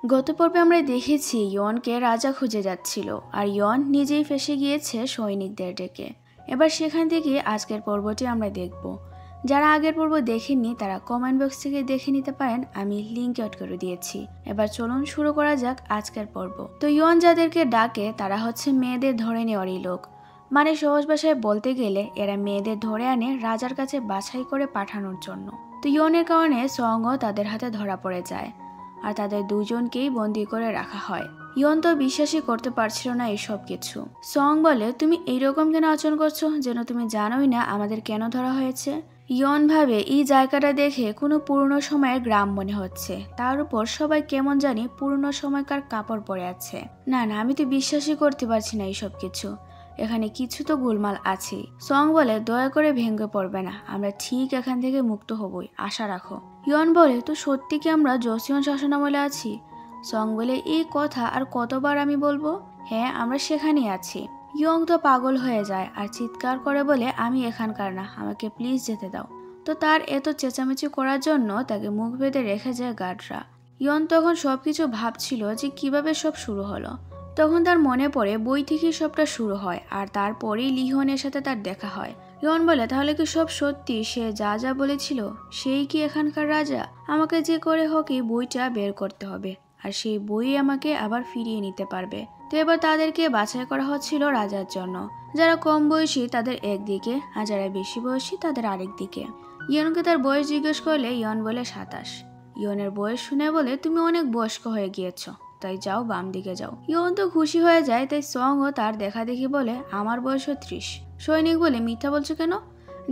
গত পর্বে আমরা দেখেছি ইয়নকে রাজা খুঁজে যাচ্ছিল আর ইয়ন নিজেই ফেঁসে গিয়েছে সৈনিকদের ডেকে। এবার সেখান থেকে আজকের পর্বটি আমরা দেখব। যারা আগের পর্ব দেখেননি তারা কমেন্ট বক্স থেকে দেখে নিতে পারেন, আমি লিঙ্ক অ্যাড করে দিয়েছি। এবার চলুন শুরু করা যাক আজকের পর্ব। তো ইয়ন যাদেরকে ডাকে তারা হচ্ছে মেয়েদের ধরে নেওয়ারই লোক, মানে সহজ ভাষায় বলতে গেলে এরা মেয়েদের ধরে আনে রাজার কাছে বাছাই করে পাঠানোর জন্য। তো ইয়নের কারণে সঙ্গও তাদের হাতে ধরা পড়ে যায় আর তাদের দুজনকেই বন্দি করে রাখা হয়। ইয়ন তো বিশ্বাসই করতে পারছিল না এসব কিছু। সং বলে, তুমি এইরকম কেন আচরণ করছো, যেন তুমি জানোই না আমাদের কেন ধরা হয়েছে। ইয়ন ভাবে এই জায়গাটা দেখে কোনো পুরনো সময়ের গ্রাম মনে হচ্ছে, তার উপর সবাই কেমন জানি পুরনো সময়কার কাপড় পরে আছে। না না, আমি তো বিশ্বাসই করতে পারছি না এইসব কিছু, এখানে কিছু তো গোলমাল আছে। সং বলে, দয়া করে ভেঙে পড়বে না, আমরা ঠিক এখান থেকে মুক্ত হবই, আশা রাখো। ইয়ন বলে, তো সত্যি কি আমরা জোসিয়ন শাসনামলে আছি? সং বলে, এই কথা আর কতবার আমি বলবো? হ্যাঁ, আমরা সেখানেই আছি। ইয়ং তো পাগল হয়ে যায় আর চিৎকার করে বলে, আমি এখানকার না, আমাকে প্লিজ যেতে দাও। তো তার এত চেঁচামেচি করার জন্য তাকে মুখ বেঁধে রেখে যায় গার্ডরা। ইয়ন তখন সবকিছু ভাবছিল যে কিভাবে সব শুরু হলো। তখন তার মনে পড়ে বই থেকেই সবটা শুরু হয় আর তারপরেই লিহনের সাথে তার দেখা হয়। ইয়ন বলে, তাহলে কি সব সত্যি? সে যা যা বলেছিল সেই কি এখানকার রাজা? আমাকে যে করে হোক এই বইটা বের করতে হবে আর সেই বই আমাকে আবার ফিরিয়ে নিতে পারবে। তো এবার তাদেরকে বাছাই করা হচ্ছিল রাজার জন্য। যারা কম বয়সী তাদের একদিকে আর যারা বেশি বয়সী তাদের আরেক দিকে। ইয়নকে তার বয়স জিজ্ঞেস করলে ইয়ন বলে 27। ইয়নের বয়স শুনে বলে, তুমি অনেক বয়স্ক হয়ে গিয়েছ, তাই যাও বাম দিকে যাও। ইয়ন তো খুশি হয়ে যায়, তাই সং ও তার দেখা দেখি বলে, আমার বয়স 30। সৈনিক বলে, মিথ্যা বলছো কেন?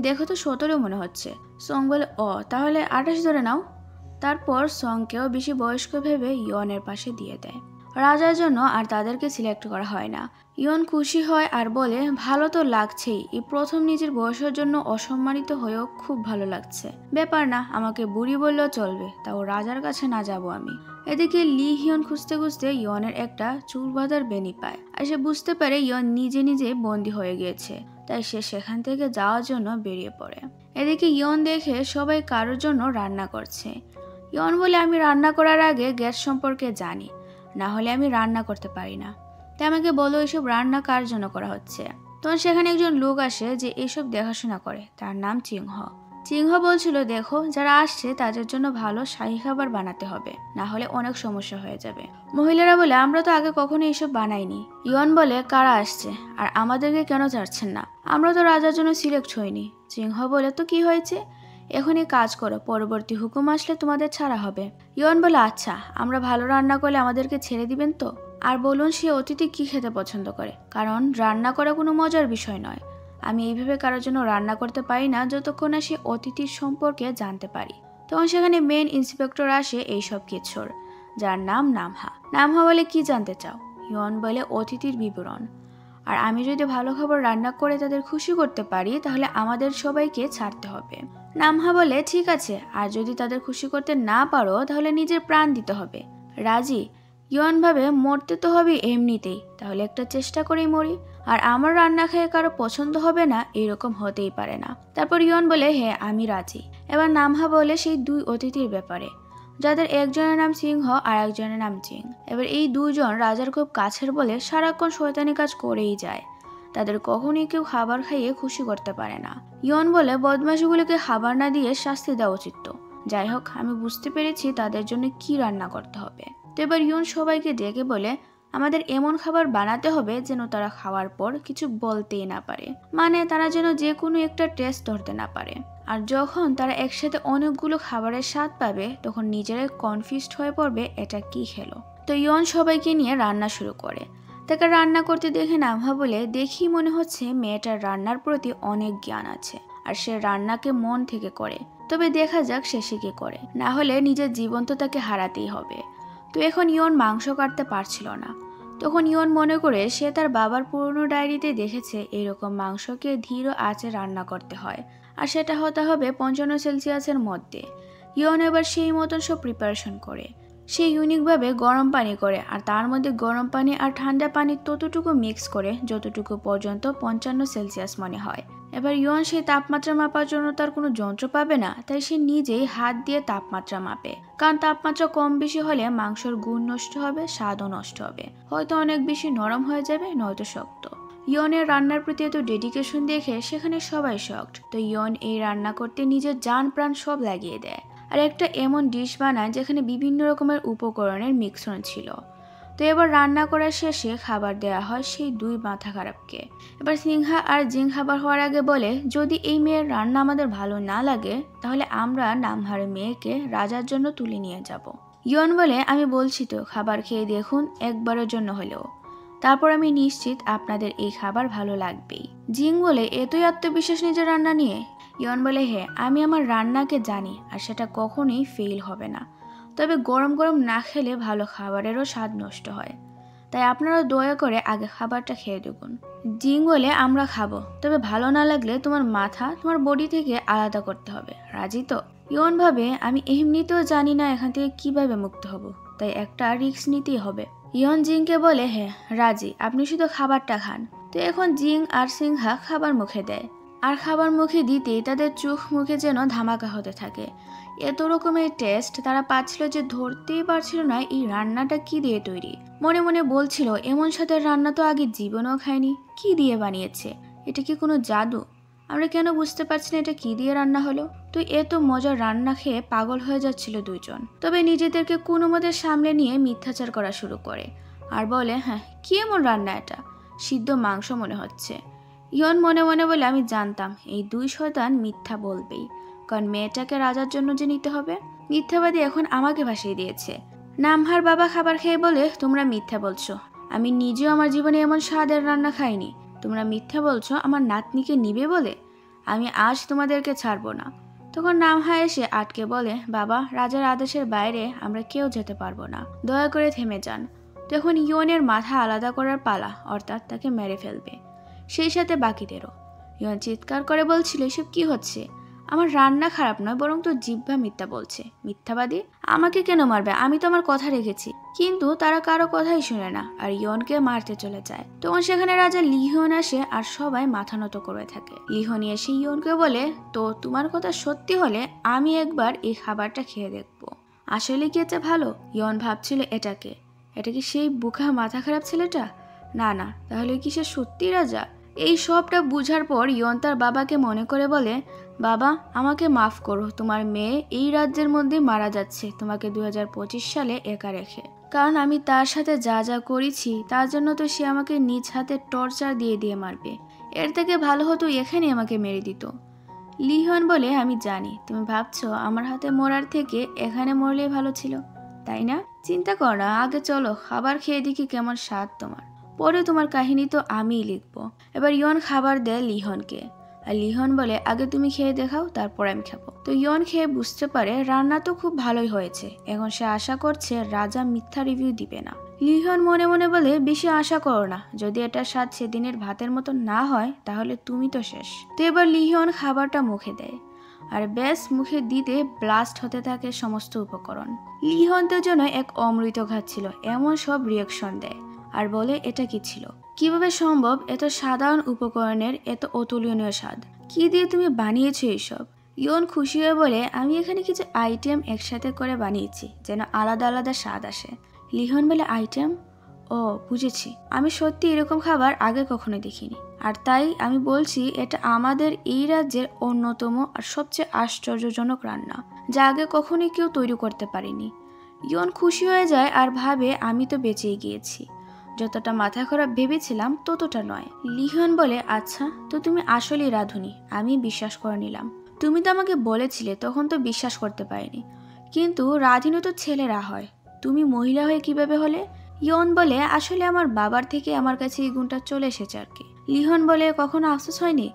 দেখো তো 17 মনে হচ্ছে। সং বলে, ও তাহলে 28 ধরে নাও। তারপর সংকেও বেশি বয়স্ক ভেবে ইয়নের পাশে দিয়ে দেয়। রাজার জন্য আর তাদেরকে সিলেক্ট করা হয় না। ইয়ন খুশি হয় আর বলে, ভালো তো লাগছেই, এই প্রথম নিজের বয়সের জন্য অসম্মানিত হয়েও খুব ভালো লাগছে। ব্যাপার না, আমাকে বুড়ি বললেও চলবে, তাও রাজার কাছে না যাব আমি। এদিকে লি হিয়ন খুঁজতে খুঁজতে ইয়নের একটা চুল বাঁধার বেনি পায় আর সে বুঝতে পারে ইয়ন নিজে নিজে বন্দী হয়ে গিয়েছে, তাই সে সেখান থেকে যাওয়ার জন্য বেরিয়ে পড়ে। এদিকে ইয়ন দেখে সবাই কারোর জন্য রান্না করছে। ইয়ন বলে, আমি রান্না করার আগে গ্যাস সম্পর্কে জানি, না হলে আমি রান্না করতে পারি না। তাই আমাকে বলো এসব রান্না কার জন্য করা হচ্ছে। তখন সেখানে একজন লোক আসে যে এসব দেখাশোনা করে, তার নাম চিংহ। চিংহ বলছিল, দেখো যারা আসছে তাদের জন্য ভালো শাহী খাবার বানাতে হবে, না হলে অনেক সমস্যা হয়ে যাবে। মহিলারা বলে, আমরা তো আগে কখনো এসব বানাইনি। ইয়ন বলে, কারা আসছে আর আমাদেরকে কেন ছাড়ছেন না? আমরা তো রাজার জন্য সিলেক্ট হইনি। চিংহ বলে, তো কি হয়েছে? এখনই কাজ করো, পরবর্তী হুকুম আসলে তোমাদের ছাড়া হবে। ইয়ন বলে, আচ্ছা, আমরা ভালো রান্না করলে আমাদেরকে ছেড়ে দিবেন তো? আর বলুন সে অতিথি কি খেতে পছন্দ করে, কারণ রান্না করা কোনো মজার বিষয় নয়। আমি এইভাবে কারোর জন্য রান্না করতে পারি না যতক্ষণ না সে অতিথির সম্পর্কে জানতে পারি। তখন সেখানে মেন ইন্সপেক্টর আসে এইসব কিছুর, যার নাম নামহা। নামহা বলে, কি জানতে চাও? ইয়ন বলে, অতিথির বিবরণ। আর আমি যদি ভালো খাবার রান্না করে তাদের খুশি করতে পারি তাহলে আমাদের সবাইকে ছাড়তে হবে। নামহা বলে, ঠিক আছে, আর যদি তাদের খুশি করতে না পারো তাহলে নিজের প্রাণ দিতে হবে। রাজি? ইয়ন ভাবে, মরতে তো হবে এমনিতেই, তাহলে একটা চেষ্টা করেই মরি। আর আমার রান্না খেয়ে কারো পছন্দ হবে না এরকম হতেই পারে না। তারপর ইয়ন বলে, হ্যাঁ আমি রাজি। এবার নামহা বলে সেই দুই অতিথির ব্যাপারে, যাদের একজনের নাম সিংহ আর একজনের নাম চিং। এবার এই দুজন রাজার খুব কাছের বলে সারাক্ষণ শয়তানি কাজ করেই যায়, তাদের কখনই কেউ খাবার খাইয়ে খুশি করতে পারে না। ইয়ন বলে, বদমাশগুলিকে খাবার না দিয়ে শাস্তি দেওয়া উচিত। তো যাই হোক, আমি বুঝতে পেরেছি তাদের জন্য কি রান্না করতে হবে। তো এবার ইয়ন সবাইকে ডেকে বলে, আমাদের এমন খাবার বানাতে হবে যেন তারা খাওয়ার পর কিছু বলতেই না পারে, মানে তারা যেন যে কোনো একটা টেস্ট ধরতে না পারে। আর যখন তারা একসাথে অনেকগুলো খাবারের স্বাদ পাবে তখন নিজেরাই কনফিউজড হয়ে পড়বে এটা কি খেলো। তো ইয়ন সবাইকে নিয়ে রান্না শুরু করে। তাকে রান্না করতে দেখে নামহা বলে, দেখি মনে হচ্ছে মেয়েটার রান্নার প্রতি অনেক জ্ঞান আছে আর সে রান্নাকে মন থেকে করে, তবে দেখা যাক শেষে কি করে, না হলে নিজের জীবন তো তাকে হারাতেই হবে। তো এখন ইয়ন মাংস কাটতে পারছিল না। তখন ইয়ন মনে করে সে তার বাবার পুরনো ডায়েরিতে দেখেছে এরকম মাংসকে ধীর আঁচে রান্না করতে হয় আর সেটা হতে হবে 55 সেলসিয়াসের মধ্যে। ইয়ন এবার সেই মতন সব প্রিপারেশন করে। সে ইউনিকভাবে গরম পানি করে আর তার মধ্যে গরম পানি আর ঠান্ডা পানি ততটুকু মিক্স করে যতটুকু পর্যন্ত 55 সেলসিয়াস মনে হয়। এবার ইয়ন সেই তাপমাত্রা মাপার জন্য তার কোনো যন্ত্র পাবে না, তাই সে নিজেই হাত দিয়ে তাপমাত্রা মাপে। কারণ তাপমাত্রা কম বেশি হলে মাংসের গুণ নষ্ট হবে, স্বাদও নষ্ট হবে, হয়তো অনেক বেশি নরম হয়ে যাবে, নয়তো শক্ত। ইয়নের রান্নার প্রতি এত ডেডিকেশন দেখে সেখানে সবাই শকড। তো ইয়ন এই রান্না করতে নিজের জান প্রাণ সব লাগিয়ে দেয় আর একটা এমন ডিশ বানায় যেখানে বিভিন্ন রকমের উপকরণের মিশ্রণ ছিল। তো এবার রান্না করার শেষে খাবার দেওয়া হয় সেই দুই মাথা খারাপকে। এবার সিংহা আর জিং খাবার হওয়ার আগে বলে, যদি এই মেয়ের রান্না আমাদের ভালো না লাগে তাহলে আমরা নামহার মেয়েকে রাজার জন্য তুলে নিয়ে যাব। ইয়ন বলে, আমি বলছি তো, খাবার খেয়ে দেখুন একবারের জন্য হলেও, তারপর আমি নিশ্চিত আপনাদের এই খাবার ভালো লাগবেই। জিং বলে, এতই আত্মবিশ্বাস নিজের রান্না নিয়ে? ইয়ন বলে, হ্যাঁ, আমি আমার রান্নাকে জানি আর সেটা কখনোই ফেল হবে না। তবে গরম গরম না খেলে ভালো খাবারেরও স্বাদ নষ্ট হয়, তাই আপনারা দয়া করে আগে খাবারটা খেয়ে দেখুন। জিং বলে, আমরা খাবো, তবে ভালো না লাগলে তোমার মাথা তোমার বডি থেকে আলাদা করতে হবে, রাজি তো? ইয়ন ভাবে, আমি এমনিতেও জানি না এখান থেকে কিভাবে মুক্ত হব, তাই একটা রিস্ক নিতেই হবে। ইয়ন জিংকে বলে, হ্যাঁ রাজি, আপনি শুধু খাবারটা খান। তো এখন জিং আর সিংহা খাবার মুখে দেয় আর খাবার মুখে দিতেই তাদের চোখ মুখে যেন ধামাকা হতে থাকে। এত রকমের টেস্ট তারা পাচ্ছিল যে ধরতেই পারছিল না এই রান্নাটা কি দিয়ে তৈরি। মনে মনে বলছিল, এমন স্বাদের রান্না তো আগে জীবনেও খায়নি, কি দিয়ে বানিয়েছে, এটা কি কোনো জাদু? আমরা কেন বুঝতে পারছি না এটা কি দিয়ে রান্না হলো? তো এত মজার রান্না খেয়ে পাগল হয়ে যাচ্ছিল দুইজন। তবে নিজেদেরকে কোনো মতে সামলে নিয়ে মিথ্যাচার করা শুরু করে আর বলে, হ্যাঁ কি এমন রান্না এটা, সিদ্ধ মাংস মনে হচ্ছে। ইয়ন মনে মনে বলে, আমি জানতাম এই দুই শয়তান মিথ্যা বলবেই, কারণ মেয়েটাকে রাজার জন্য যে নিতে হবে। মিথ্যাবাদী এখন আমাকে ভাসিয়ে দিয়েছে। নামহার বাবা খাবার খেয়ে বলে, তোমরা মিথ্যা বলছো, আমি নিজেও আমার জীবনে এমন স্বাদের রান্না খাইনি। তোমরা মিথ্যা বলছো আমার নাতনিকে নিবে বলে, আমি আজ তোমাদেরকে ছাড়বো না। তখন নামহা এসে আটকে বলে, বাবা, রাজার আদেশের বাইরে আমরা কেউ যেতে পারবো না, দয়া করে থেমে যান। তখন ইয়নের মাথা আলাদা করার পালা, অর্থাৎ তাকে মেরে ফেলবে, সেই সাথে বাকিদেরও। ইয়ন চিৎকার করে বলছিল, এসব কি হচ্ছে? আমার রান্না খারাপ নয়, বরং তো জিহ্বা মিথ্যা বলছে। মিথ্যাবাদী, আমাকে কেন মারবে? আমি তো আমার কথা রেখেছি। কিন্তু তারা কারো কথাই শুনে না আর ইয়নকে মারতে চলে যায়। তখন সেখানে রাজা লিহন আসে আর সবাই মাথা নত করে থাকে। লিহন এসে ইয়নকে বলে, তো তোমার কথা সত্যি হলে আমি একবার এই খাবারটা খেয়ে দেখবো, আসলে কি এটা ভালো? ইয়ন ভাবছিল, এটা কি সেই বুকা মাথা খারাপ ছেলেটা? না না, তাহলে কি সে সত্যি রাজা? এই সবটা বুঝার পর ইয়ন তার বাবাকে মনে করে বলে, বাবা, আমাকে মাফ করো, তোমার মেয়ে এই রাজ্যের মধ্যে মারা যাচ্ছে তোমাকে 2025 সালে একা রেখে। কারণ আমি তার সাথে যা যা করেছি তার জন্য তো সে আমাকে নিজ হাতে টর্চার দিয়ে দিয়ে মারবে। এর থেকে ভালো হতো এখানে আমাকে মেরে দিত। লিহন বলে, আমি জানি তুমি ভাবছো আমার হাতে মরার থেকে এখানে মরলেই ভালো ছিল, তাই না? চিন্তা কর না, আগে চলো খাবার খেয়ে দেখি কেমন স্বাদ তোমার, পরে তোমার কাহিনী তো আমিই লিখবো। এবার ইয়ন খাবার দেয় লিহনকে আর লিহন বলে, আগে তুমি খেয়ে দেখাও, তারপর আমি খাবো। তো ইয়ন খেয়ে বুঝতে পারে রান্না তো খুব ভালোই হয়েছে। এখন সে আশা করছে রাজা মিথ্যা রিভিউ দিবে না। লিহন মনে মনে বলে, বেশি আশা করো না, যদি এটা স্বাদ সেদিনের ভাতের মতো না হয় তাহলে তুমি তো শেষ। তো এবার লিহন খাবারটা মুখে দেয় আর ব্যাস মুখে দিতে ব্লাস্ট হতে থাকে সমস্ত উপকরণ। লিহনদের জন্য এক অমৃত খাচ্ছিল এমন সব রিয়াকশন দেয় আর বলে, এটা কি ছিল? কিভাবে সম্ভব এত সাধারণ উপকরণের এত অতুলনীয় স্বাদ? কি দিয়ে তুমি বানিয়েছো এইসব? ইয়ন খুশি হয়ে বলে, আমি এখানে কিছু আইটেম একসাথে করে বানিয়েছি যেন আলাদা আলাদা স্বাদ আসে। লিহন বলে, আইটেম? ও বুঝেছি, আমি সত্যি এরকম খাবার আগে কখনো দেখিনি, আর তাই আমি বলছি এটা আমাদের এই রাজ্যের অন্যতম আর সবচেয়ে আশ্চর্যজনক রান্না, যা আগে কখনোই কেউ তৈরি করতে পারেনি। ইয়ন খুশি হয়ে যায় আর ভাবে, আমি তো বেঁচেই গিয়েছি, যতটা মাথা খারাপ ভেবেছিলাম ততটা নয়। লিহন বলে, আচ্ছা তো তুমি আসলেই রাঁধুনি, আমি বিশ্বাস করে নিলাম। তুমি তো আমাকে বলেছিলে, তখন তো বিশ্বাস করতে পারিনি, কিন্তু রাঁধুনি তো ছেলেরা হয়, তুমি মহিলা হয়ে কিভাবে হলে? ইয়ন বলে, আসলে আমার বাবার থেকে আমার কাছে এই গুণটা চলে এসেছে আর কি। লিহন বলে, কখনো আফসোস হয়নি?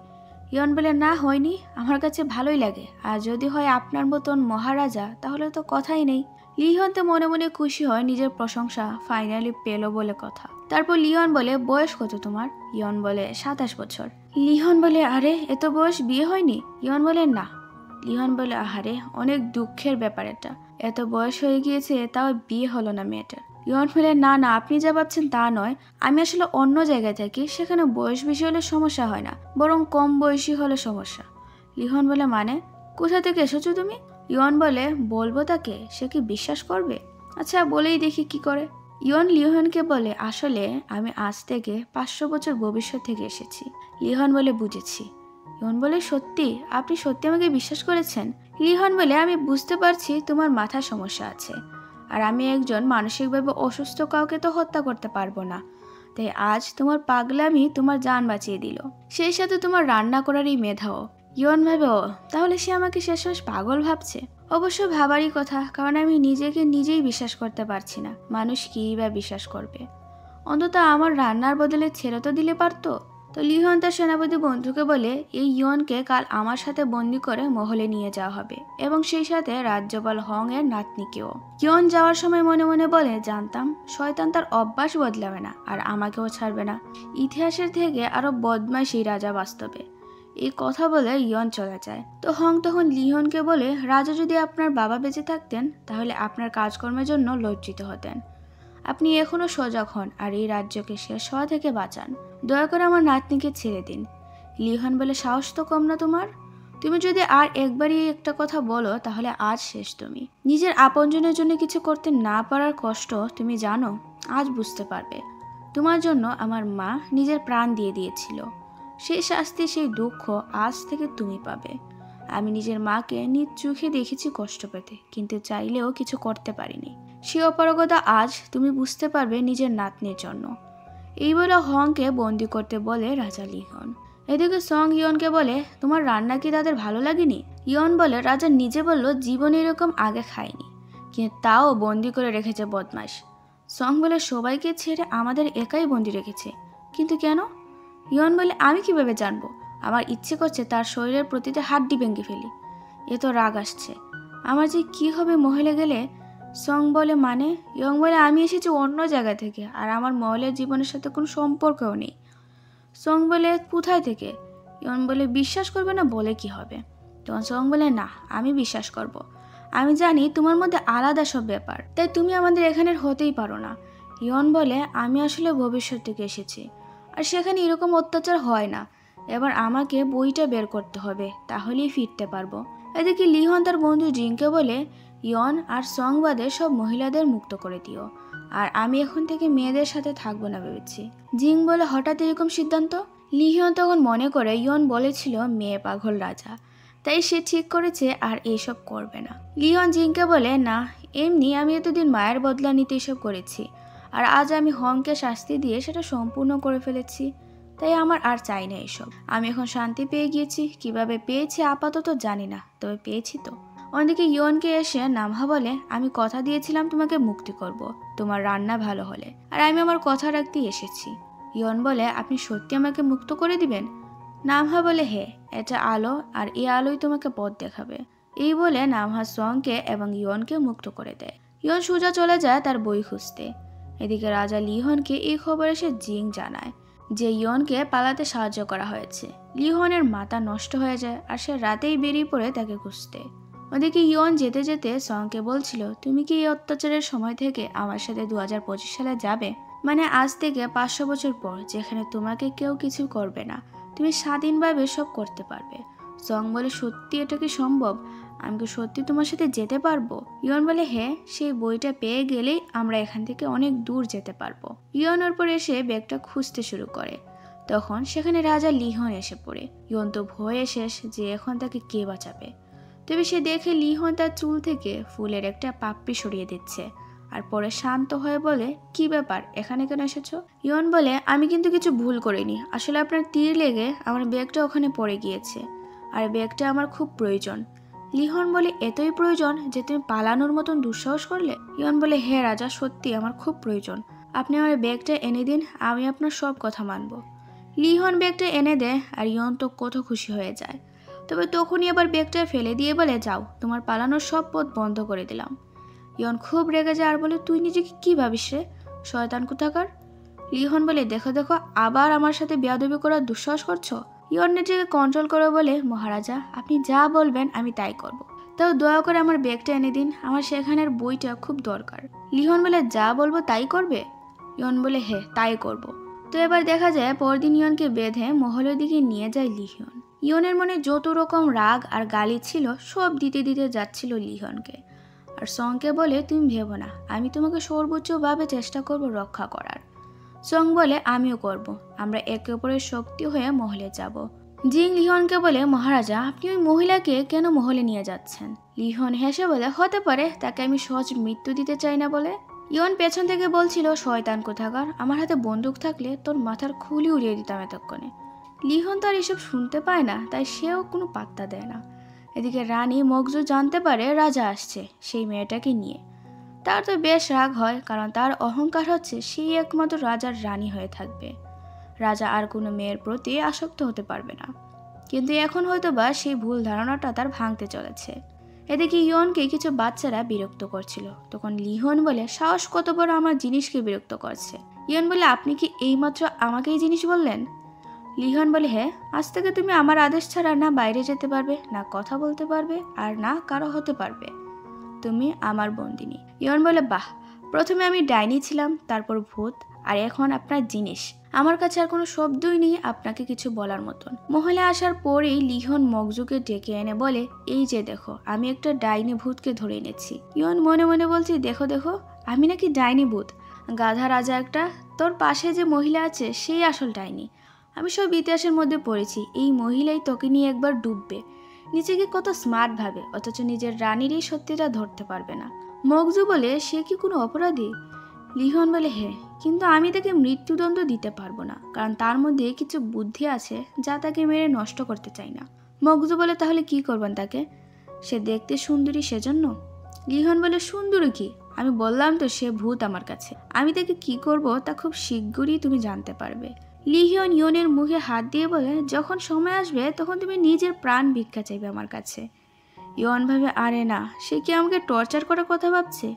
ইয়ন বলে, না হয়নি, আমার কাছে ভালোই লাগে, আর যদি হয় আপনার মতন মহারাজা তাহলে তো কথাই নেই। লিহন তো মনে মনে খুশি হয় নিজের প্রশংসা ফাইনালি পেল বলে কথা। তারপর লিহন বলে, বয়স কত তোমার? ইয়ন বলে, 27 বছর। লিহন বলে, আরে এত বয়স বিয়ে হয়নি? ইয়ন বলে, না। লিহন বলে, আহারে অনেক দুঃখের ব্যাপার এটা, এত বয়স হয়ে গিয়েছে তাও বিয়ে হলো না মেয়েটার। ইয়ন বলে, না না, আপনি যা ভাবছেন তা নয়, আমি আসলে অন্য জায়গায় থাকি, সেখানে বয়স বেশি হলে সমস্যা হয় না, বরং কম বয়সী হলে সমস্যা। লিহন বলে, মানে কোথা থেকে এসেছো তুমি? ইয়ন বলে, বলবো তাকে, সে কি বিশ্বাস করবে? আচ্ছা বলেই দেখি কি করে। ইয়ন লিহনকে বলে, আসলে আমি আজ থেকে 500 বছর ভবিষ্যৎ থেকে এসেছি। লিহন বলে, বুঝেছি। ইয়ন বলে, সত্যি? আপনি সত্যি আমাকে বিশ্বাস করেছেন? লিহন বলে, আমি বুঝতে পারছি তোমার মাথায় সমস্যা আছে, আর আমি একজন মানসিকভাবে অসুস্থ কাউকে তো হত্যা করতে পারবো না, তাই আজ তোমার পাগলামি তোমার জান বাঁচিয়ে দিল, সেই সাথে তোমার রান্না করার এই মেধাও। ইয়ন ভাবে, ও তাহলে সে আমাকে শেষমেশ পাগল ভাবছে। অবশ্য ভাবারই কথা, কারণ আমি নিজেকে নিজেই বিশ্বাস করতে পারছি না, মানুষ কি বা বিশ্বাস করবে? অন্তত আমার রান্নার বদলে ছেড়ে তো দিলে পারতো। তো লিহন তার সেনাপতি বন্ধুকে বলে, এই ইয়নকে কাল আমার সাথে বন্দি করে মহলে নিয়ে যাওয়া হবে, এবং সেই সাথে রাজ্যপাল হং এর নাতনিকেও। ইয়ন যাওয়ার সময় মনে মনে বলে, জানতাম শয়তান তার অভ্যাস বদলাবে না, আর আমাকেও ছাড়বে না। ইতিহাসের থেকে আরো বদমাইশ এই রাজা বাস্তবে। এই কথা বলে ইয়ন চলে যায়। তো হং তখন লিহনকে বলে, রাজা যদি আপনার বাবা বেঁচে থাকতেন তাহলে আপনার কাজকর্মের জন্য লজ্জিত হতেন। আপনি এখনো সজাগ হন আর এই রাজ্যকে শেষ হওয়া থেকে বাঁচান। দয়া করে আমার নাতনিকে ছেড়ে দিন। লিহন বলে, সাহস তো কম না তোমার? তুমি যদি আর একবারই একটা কথা বলো তাহলে আজ শেষ তুমি। নিজের আপনজনের জন্য কিছু করতে না পারার কষ্ট তুমি জানো? আজ বুঝতে পারবে। তোমার জন্য আমার মা নিজের প্রাণ দিয়ে দিয়েছিল, সেই শাস্তি, সেই দুঃখ আজ থেকে তুমি পাবে। আমি নিজের মাকে নিজ চোখে দেখেছি কষ্ট পেতে, কিন্তু চাইলেও কিছু করতে পারিনি। সে অপারগতা আজ তুমি বুঝতে পারবে নিজের নাতনির জন্য। এই বলে হংকে বন্দি করতে বলে রাজা লিহন। এদিকে সং ইয়নকে বলে, তোমার রান্না কি তাদের ভালো লাগেনি? ইয়ন বলে, রাজা নিজে বলল জীবনে এরকম আগে খায়নি, কিন্তু তাও বন্দি করে রেখেছে বদমাশ। সং বলে, সবাইকে ছেড়ে আমাদের একাই বন্দি রেখেছে, কিন্তু কেন? ইয়ন বলে, আমি কিভাবে জানবো? আমার ইচ্ছে করছে তার শরীরের প্রতিটা হাড্ডি ভেঙে ফেলি। এ তো রাগ আসছে, আমার যে কি হবে মহলে গেলে। সং বলে, মানে? ইয়ং বলে, আমি এসেছি অন্য জায়গা থেকে, আর আমার মহলের জীবনের সাথে কোনো সম্পর্কও নেই। সং বলে, কোথায় থেকে? ইয়ন বলে, বিশ্বাস করবে না বলে কি হবে? তখন সং বলে, না, আমি বিশ্বাস করব। আমি জানি তোমার মধ্যে আলাদা সব ব্যাপার, তাই তুমি আমাদের এখানের হতেই পারো না। ইয়ন বলে, আমি আসলে ভবিষ্যৎ থেকে এসেছি, আর সেখানে এরকম অত্যাচার হয় না। এবার আমাকে বইটা বের করতে হবে, তাহলেই ফিরতে পারবো। এদিকে লিহন তার বন্ধু জিংকে বলে, ইয়ন আর সং বাদে সব মহিলাদের মুক্ত করে দিও, আর আমি এখন থেকে মেয়েদের সাথে থাকবো না ভেবেছি। জিং বলে, হঠাৎ এরকম সিদ্ধান্ত? লিহন তখন মনে করে ইয়ন বলেছিল মেয়ে পাগল রাজা, তাই সে ঠিক করেছে আর এইসব করবে না। লিহন জিংকে বলে, না, এমনি আমি এতদিন মায়ের বদলা নিতে এসব করেছি, আর আজ আমি হংকে শাস্তি দিয়ে সেটা সম্পূর্ণ করে ফেলেছি, তাই আমার আর চাই না এসব। আমি এখন শান্তি পেয়ে গিয়েছি, কিভাবে পেয়েছি আপাতত জানি না, তবে পেয়েছি তো। অন্যদিকে ইয়নকে এসে নামহা বলে, আমি কথা দিয়েছিলাম তোমাকে মুক্তি করব, তোমার রান্না ভালো হলে, আর আমি আমার কথা রাখতেই এসেছি। ইয়ন বলে, আপনি সত্যি আমাকে মুক্ত করে দিবেন? নামহা বলে, হ্যাঁ, এটা আলো, আর এই আলোই তোমাকে পথ দেখাবে। এই বলে নামহা সংকে এবং ইয়নকে মুক্ত করে দেয়। ইয়ন সোজা চলে যায় তার বই খুঁজতে। এদিকে রাজা লিহনকে এই খবর এসে জিং জানায় যে ইয়নকে পালাতে সাহায্য করা হয়েছে। লিহনের মাথা নষ্ট হয়ে যায়, আর সে রাতেই বেরিয়ে পড়ে তাকে খুঁজতে। ওদিকে ইয়ন যেতে যেতে সংকে বলছিল, তুমি কি এই অত্যাচারের সময় থেকে আমার সাথে 2025 সালে যাবে? মানে আজ থেকে 500 বছর পর, যেখানে তোমাকে কেউ কিছু করবে না, তুমি স্বাধীনভাবে সব করতে পারবে। সং বলে, সত্যি এটা কি সম্ভব? আমি কি সত্যি তোমার সাথে যেতে পারবো? ইয়ন বলে, হ্যাঁ, সেই বইটা পেয়ে গেলেই আমরা এখান থেকে অনেক দূর যেতে পারবো। ইয়ন ওর পর এসে ব্যাগটা খুঁজতে শুরু করে। তখন সেখানে রাজা লিহন এসে পড়ে। ইয়ন তো ভয়ে শেষ যে এখন তাকে কে বাঁচাবে। তবে সে দেখে লিহন তার চুল থেকে ফুলের একটা পাপড়ি সরিয়ে দিচ্ছে, আর পরে শান্ত হয়ে বলে, কি ব্যাপার, এখানে কেন এসেছো? ইয়ন বলে, আমি কিন্তু কিছু ভুল করিনি, আসলে আপনার তীর লেগে আমার ব্যাগটা ওখানে পড়ে গিয়েছে, আর ব্যাগটা আমার খুব প্রয়োজন। লিহন বলে, এতই প্রয়োজন যে তুমি পালানোর মতন দুঃসাহস করলে? ইয়ন বলে, হ্যাঁ রাজা, সত্যি আমার খুব প্রয়োজন, আপনি আমার ব্যাগটা এনে দিন, আমি আপনার সব কথা মানব। লিহন ব্যাগটা এনে দেয়, আর ইয়ন তো কত খুশি হয়ে যায়। তবে তখনই আবার ব্যাগটা ফেলে দিয়ে বলে, যাও, তোমার পালানোর সব পথ বন্ধ করে দিলাম। ইয়ন খুব রেগে যায় আর বলে, তুই নিজেকে কি ভাবিস রে, শয়তান কোথাকার। লিহন বলে, দেখো দেখো, আবার আমার সাথে বেয়াদবি করার দুঃসাহস করছো। ইয়ন নিজেকে কন্ট্রোল করে বলে, মহারাজা, আপনি যা বলবেন আমি তাই করব। তাও দয়া করে আমার ব্যাগটা এনে দিন, আমার সেখানের বইটা খুব দরকার। লিহন বলে যা বলবো তাই করবে? ইয়ন বলে হ্যাঁ তাই করব। তো এবার দেখা যায় পরদিন ইয়নকে বেঁধে মহলের দিকে নিয়ে যায় লিহন। ইয়নের মনে যত রকম রাগ আর গালি ছিল সব দিতে দিতে যাচ্ছিল লিহনকে। আর সংকে বলে তুমি ভেবো না, আমি তোমাকে সর্বোচ্চভাবে চেষ্টা করব রক্ষা করার। সং বলে আমিও করব, আমরা একে অপরের শক্তি হয়ে মহলে যাব। জিং লিহনকে বলে মহারাজা আপনি ওই মহিলাকে কেন মহলে নিয়ে যাচ্ছেন? লিহন হেসে বলে হতে পারে তাকে আমি সহজ মৃত্যু দিতে চাই না বলে। ইয়ন পেছন থেকে বলছিল শয়তান কোথাকার, আমার হাতে বন্দুক থাকলে তোর মাথার খুলি উড়িয়ে দিতাম এতক্ষণে। লিহন তো আর এসব শুনতে পায় না, তাই সেও কোনো পাত্তা দেয় না। এদিকে রানী মগজু জানতে পারে রাজা আসছে সেই মেয়েটাকে নিয়ে। তার তো বেশ রাগ হয়, কারণ তার অহংকার হচ্ছে সেই একমাত্র রাজার রানী হয়ে থাকবে। রাজা আর কোনো মেয়ের প্রতি আসক্ত হতে পারবে না। কিন্তু এখন হয়তোবা সেই ভুল ধারণাটা তার ভাঙতে চলেছে। এদিকে ইয়নকে কিছু বাচ্চারা বিরক্ত করছিল, তখন লিহন বলে সাহস কত বড় আমার জিনিসকে বিরক্ত করছে। ইয়ন বলে আপনি কি এইমাত্র আমাকে এই জিনিস বললেন? লিহন বলে হ্যাঁ, আজ থেকে তুমি আমার আদেশ ছাড়া না বাইরে যেতে পারবে, না কথা বলতে পারবে, আর না কারো হতে পারবে। তুমি আমার বন্দিনী। ইয়ন বলে বাহ, প্রথমে আমি ডাইনি ছিলাম, তারপর ভূত, আর এখন আপনার জিনিস। আমার কাছে আর কোনো শব্দই নেই আপনাকে কিছু বলার মতন। মহলে আসার পরেই লিহন মগজুকে ডেকে এনে বলে এই যে দেখো, আমি একটা ডাইনি ভূতকে ধরে এনেছি। ইয়ন মনে মনে বলছি দেখো দেখো, আমি নাকি ডাইনি ভূত? গাধা রাজা একটা, তোর পাশে যে মহিলা আছে সেই আসল ডাইনি। আমি সব ইতিহাসের মধ্যে পড়েছি এই মহিলাই তোকে নিয়ে একবার ডুববে। নিজেকে কত স্মার্ট ভাবে, অথচ নিজের রানীরই সত্যিটা ধরতে পারবে না। মগজু বলে সে কি কোনো অপরাধী? লিহন বলে হ্যাঁ, কিন্তু আমি তাকে মৃত্যুদণ্ড দিতে পারবো না, কারণ তার মধ্যে কিছু বুদ্ধি আছে যা তাকে মেরে নষ্ট করতে চাই না। মগজু বলে তাহলে কি করবেন তাকে? সে দেখতে সুন্দরী সেজন্য? লিহন বলে সুন্দরী কি, আমি বললাম তো সে ভূত আমার কাছে। আমি তাকে কি করব তা খুব শিগগিরই তুমি জানতে পারবে। লিহন ইয়নের মুখে হাত দিয়ে বলে যখন সময় আসবে তখন তুমি নিজের প্রাণ ভিক্ষা চাইবে আমার কাছে। ইয়ন ভাবে আরে না, সে কি আমাকে টর্চার করার কথা ভাবছে?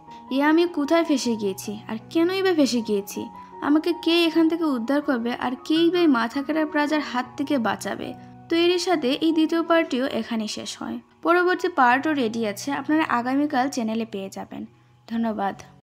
আমি কোথায় ফেসে গিয়েছি, আর কেনই বা ফেসে গিয়েছি? আমাকে কে এখান থেকে উদ্ধার করবে, আর কেই বা মাথা কাটার রাজার হাত থেকে বাঁচাবে? তো এর সাথে এই দ্বিতীয় পার্টিও এখানে শেষ হয়। পরবর্তী পার্টও রেডি আছে, আপনারা আগামীকাল চ্যানেলে পেয়ে যাবেন। ধন্যবাদ।